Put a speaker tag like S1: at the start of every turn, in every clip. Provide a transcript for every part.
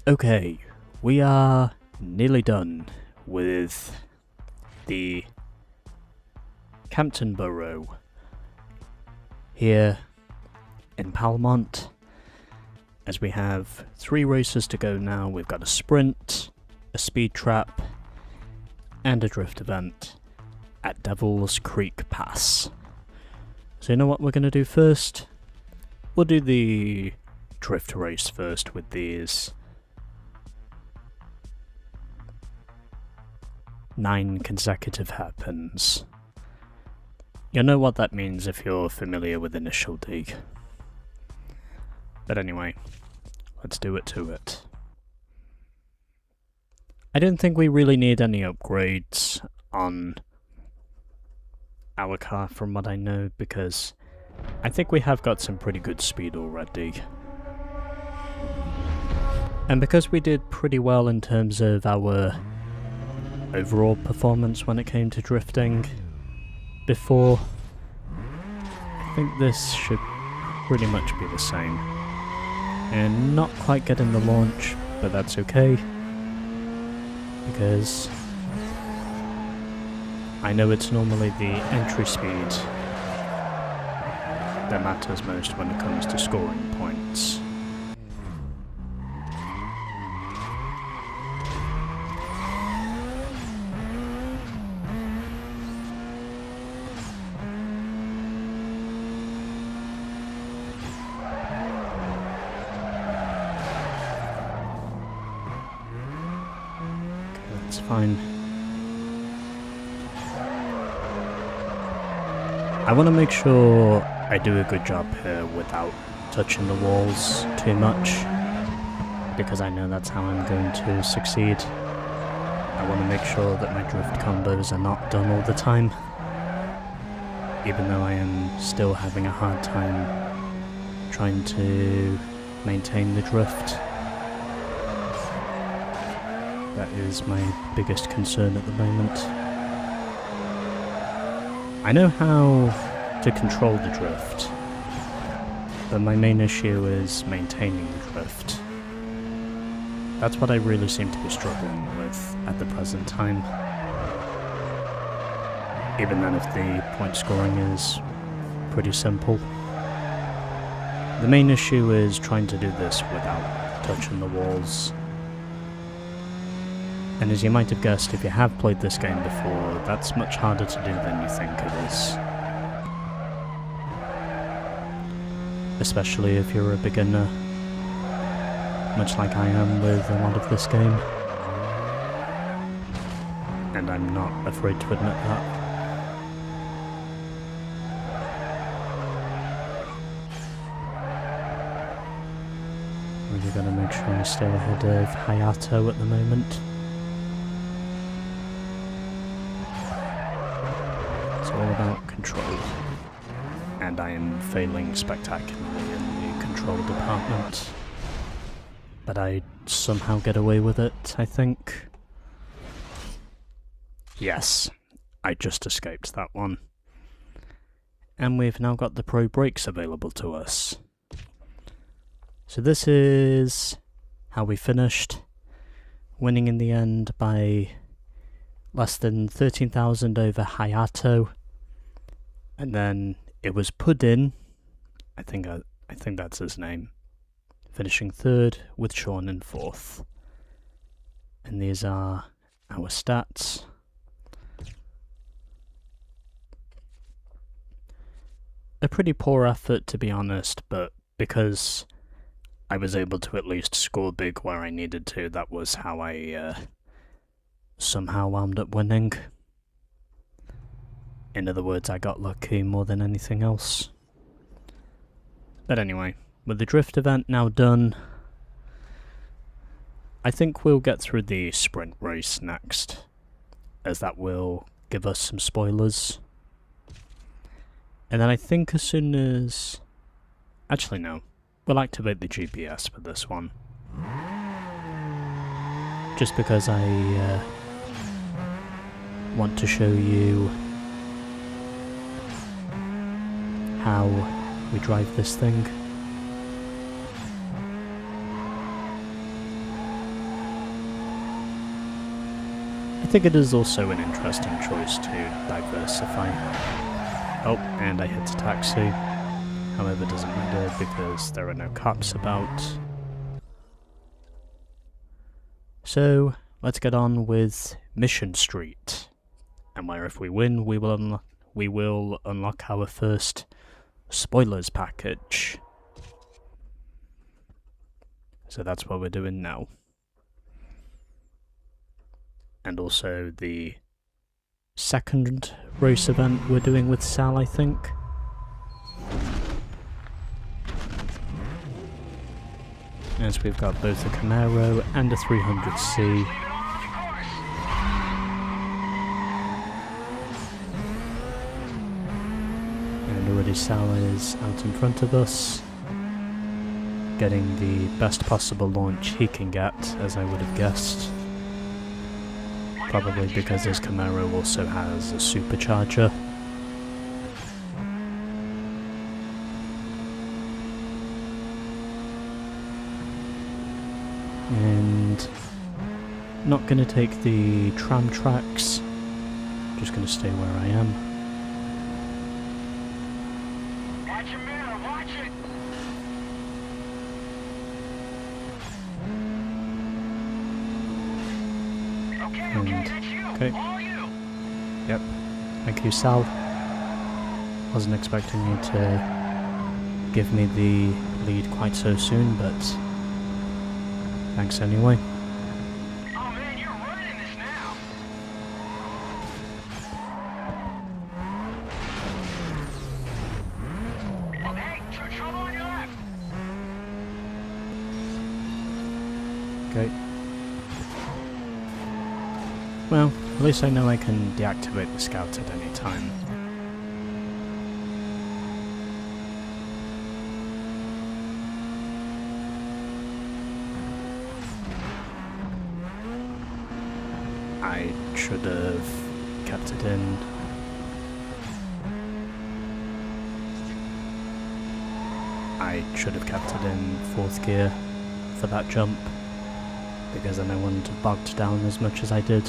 S1: Okay, we are nearly done with the Kempton borough here in Palmont, as we have 3 races to go now. We've got a sprint, a speed trap, and a drift event at Devil's Creek Pass. So you know what we're going to do first? We'll do the drift race first with these 9 consecutive hairpins. You'll know what that means if you're familiar with Initial D. But anyway, let's do it to it. I don't think we really need any upgrades on our car from what I know, because I think we have got some pretty good speed already. And because we did pretty well in terms of our overall performance when it came to drifting before, I think this should pretty much be the same. And not quite getting the launch, but that's okay, because I know it's normally the entry speed that matters most when it comes to scoring points. That's fine. I want to make sure I do a good job here without touching the walls too much, because I know that's how I'm going to succeed. I want to make sure that my drift combos are not done all the time, even though I am still having a hard time trying to maintain the drift. That is my biggest concern at the moment. I know how to control the drift, but my main issue is maintaining the drift. That's what I really seem to be struggling with at the present time. Even then, if the point scoring is pretty simple. The main issue is trying to do this without touching the walls. And as you might have guessed, if you have played this game before, that's much harder to do than you think it is. Especially if you're a beginner, much like I am with a lot of this game. And I'm not afraid to admit that. Really gotta make sure I stay ahead of Hayato at the moment. All about control, and I am failing spectacularly in the control department, but I somehow get away with it, I think. Yes, I just escaped that one. And we've now got the pro brakes available to us. So this is how we finished, winning in the end by less than 13,000 over Hayato. And then it was Puddin, I think that's his name, finishing 3rd with Sean in 4th. And these are our stats. A pretty poor effort, to be honest, but because I was able to at least score big where I needed to, that was how I somehow wound up winning. In other words, I got lucky more than anything else. But anyway, with the drift event now done, I think we'll get through the sprint race next, as that will give us some spoilers. And then I think as soon as... Actually no, we'll activate the GPS for this one. Just because I want to show you how we drive this thing. I think it is also an interesting choice to diversify. Oh, and I hit a taxi. However, it doesn't matter because there are no cops about. So, let's get on with Mission Street. And where if we win, we will unlock our first spoilers package. So that's what we're doing now. And also the second race event we're doing with Sal, I think. As we've got both a Camaro and a 300C. And already Sal is out in front of us, getting the best possible launch he can get, as I would have guessed. Probably because his Camaro also has a supercharger. And not going to take the tram tracks, just going to stay where I am.
S2: Watch your mirror, watch it. Okay, that's you.
S1: Okay.
S2: All you.
S1: Yep. Thank you, Sal. Wasn't expecting you to give me the lead quite so soon, but thanks anyway.
S2: Oh man, you're running this now. Oh hey, trouble on your left.
S1: Okay. Well, at least I know I can deactivate the scout at any time. I should have kept it in. I should have kept it in 4th gear for that jump, because then I wouldn't have bogged down as much as I did.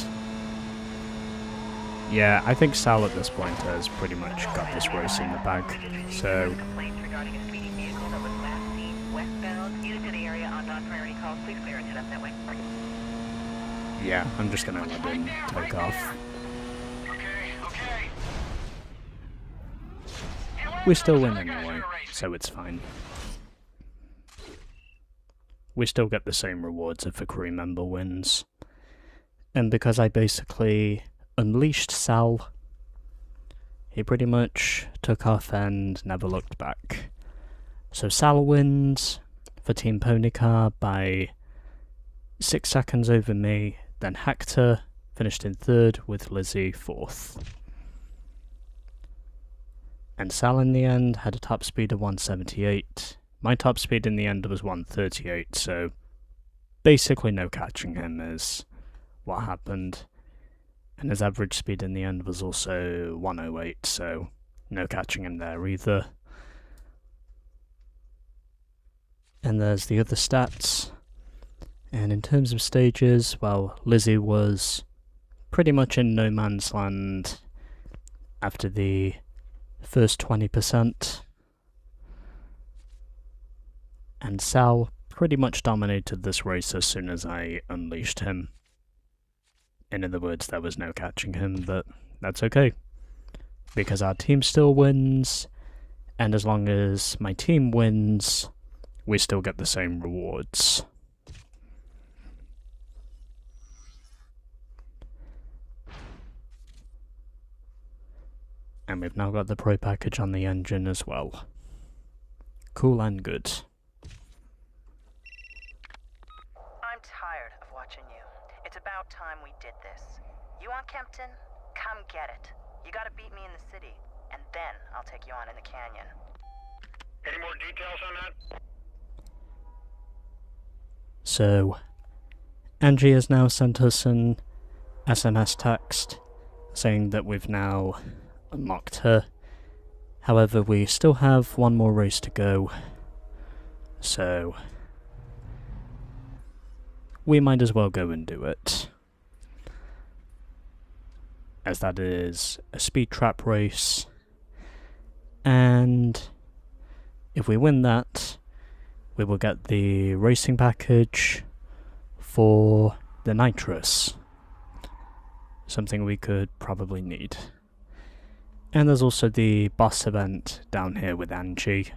S1: Yeah, I think Sal at this point has pretty much got this race in the bag, so... yeah, I'm just gonna let him take off.
S2: Okay.
S1: We still win anyway, so it's fine. We still get the same rewards if a crew member wins. And because I basically unleashed Sal, he pretty much took off and never looked back. So Sal wins for Team Ponycar by 6 seconds over me, then Hector finished in 3rd with Lizzie 4th. And Sal in the end had a top speed of 178. My top speed in the end was 138, so basically no catching him is what happened. And his average speed in the end was also 108, so no catching him there either. And there's the other stats. And in terms of stages, well, Lizzie was pretty much in no man's land after the first 20%. And Sal pretty much dominated this race as soon as I unleashed him. In other words, there was no catching him, but that's okay. Because our team still wins, and as long as my team wins, we still get the same rewards. And we've now got the Pro package on the engine as well. Cool and good.
S3: I'm tired of watching you. It's about time we did this. You want Kempton? Come get it. You gotta beat me in the city, and then I'll take you on in the canyon.
S2: Any more details on that?
S1: So, Angie has now sent us an SMS text saying that we've now unlocked her. However, we still have one more race to go, so we might as well go and do it. as that is a speed trap race, and if we win that, we will get the racing package for the nitrous, something we could probably need. And there's also the boss event down here with Angie.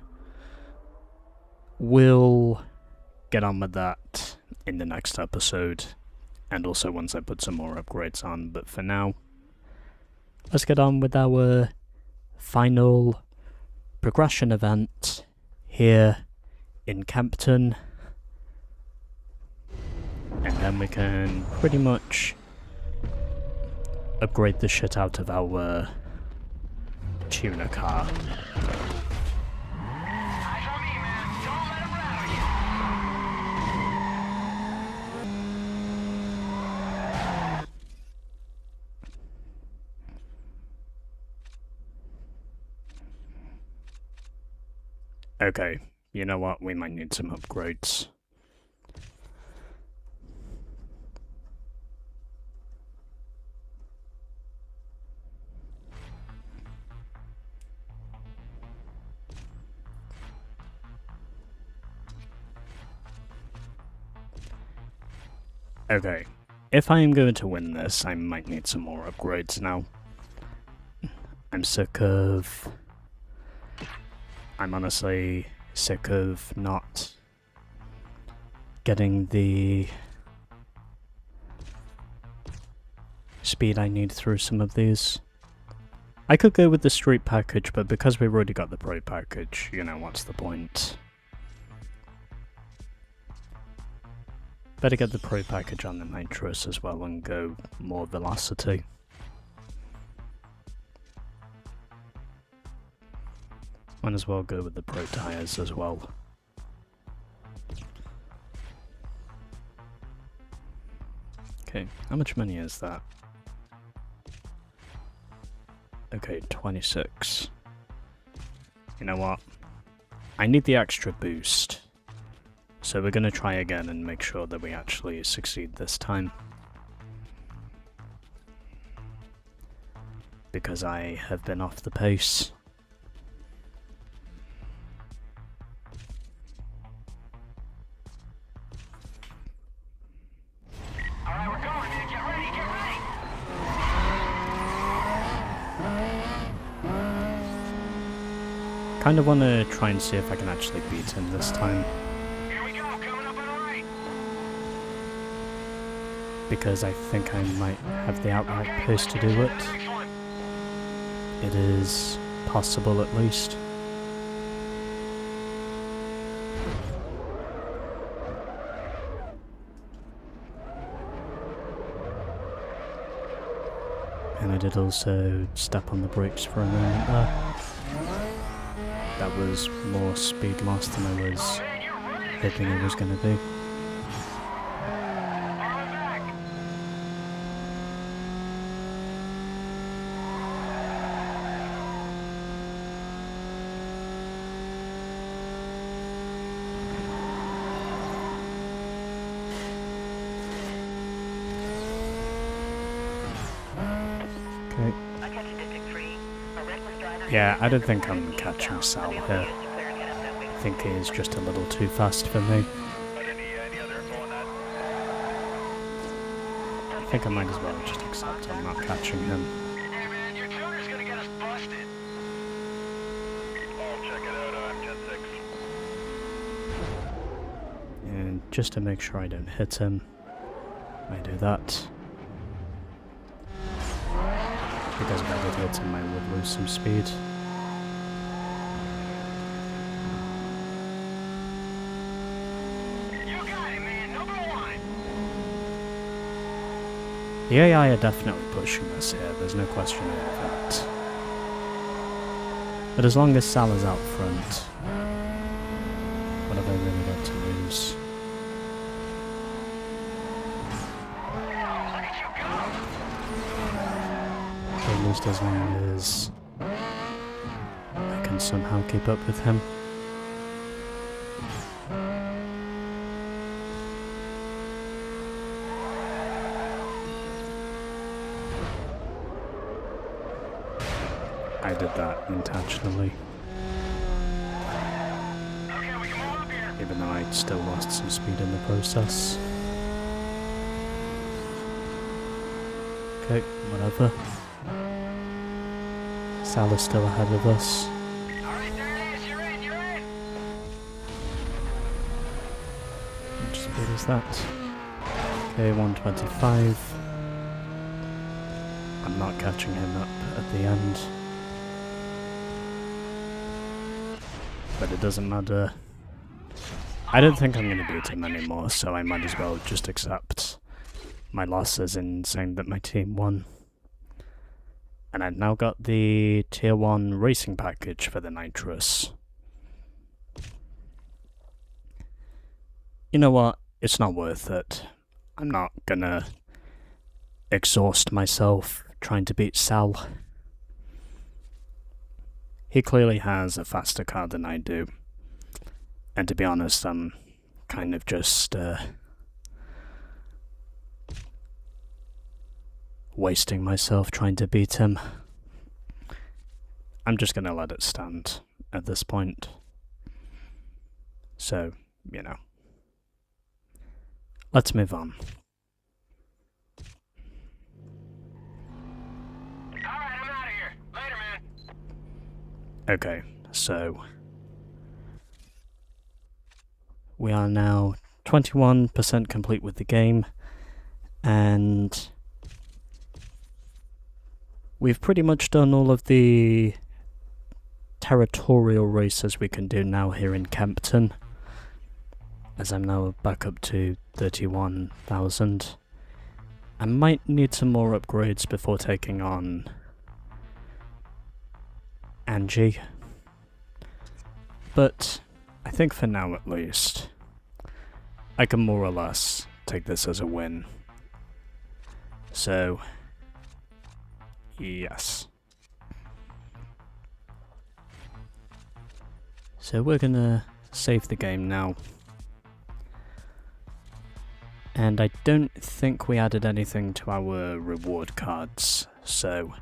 S1: We'll get on with that in the next episode, and also once I put some more upgrades on, but for now, let's get on with our final progression event here in Kempton, and then we can pretty much upgrade the shit out of our tuner car.
S2: Eyes on me, man. Don't let him rattle you.
S1: Okay, you know what? We might need some upgrades. Okay, if I am going to win this, I might need some more upgrades now. I'm honestly sick of not getting the speed I need through some of these. I could go with the street package, but because we've already got the pro package, you know, what's the point? Better get the pro package on the nitrous as well and go more velocity. Might as well go with the pro tires as well. Okay, how much money is that? Okay, 26. You know what? I need the extra boost. So we're going to try again and make sure that we actually succeed this time. Because I have been off the pace.
S2: Alright, we're going, man. Get ready, get ready.
S1: Kind of want to try and see if I can actually beat him this time.
S2: Here we go, coming up on the right.
S1: Because I think I might have the outright pace to do it.
S2: Next one.
S1: It is possible at least. And I did also step on the brakes for a moment there. That was more speed loss than I was
S2: Man, you're running this
S1: hoping it
S2: now.
S1: was going to be.
S2: All right, back.
S1: Okay. Yeah, I don't think I'm catching Sal here. I think he is just a little too fast for me.
S2: Any other info on that?
S1: I think I might as well just accept I'm not catching him.
S2: Hey, man, your tuner's gonna get us busted. I'll check it out. I'm 10-6.
S1: And just to make sure I don't hit him, I do that. Because if I did hit him, I would lose some speed.
S2: You got it, man. Number one.
S1: The AI are definitely pushing us here, there's no question about that. But as long as Sal is out front, what have I really got to lose?
S2: Look at you go.
S1: At least as long as I can somehow keep up with him. I did that intentionally.
S2: Okay, we can move up here.
S1: Even though I still lost some speed in the process. Okay, whatever. Sal is still ahead of us.
S2: Alright, there it is. You're in, you're in.
S1: Which speed is that? Okay, 125. I'm not catching him up at the end. But it doesn't matter. I don't think I'm going to beat him anymore, so I might as well just accept my losses in saying that my team won. And I've now got the Tier 1 racing package for the Nitrous. You know what? It's not worth it. I'm not gonna exhaust myself trying to beat Sal. He clearly has a faster car than I do. And to be honest, I'm kind of just wasting myself trying to beat him. I'm just gonna let it stand at this point. So, you know. Let's move on.
S2: Alright, I'm out of here. Later, man.
S1: Okay, so we are now 21% complete with the game, and we've pretty much done all of the territorial races we can do now here in Kempton, as I'm now back up to 31,000. I might need some more upgrades before taking on Angie, but I think for now at least, I can more or less take this as a win. So, yes. So we're gonna save the game now. And I don't think we added anything to our reward cards, so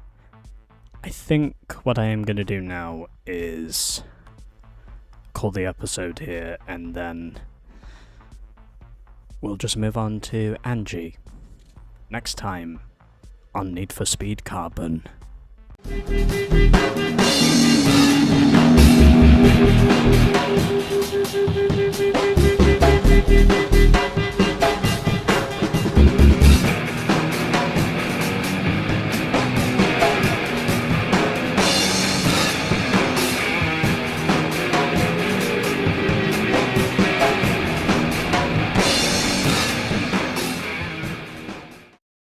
S1: I think what I am gonna do now is call the episode here, and then we'll just move on to Angie next time on Need for Speed Carbon.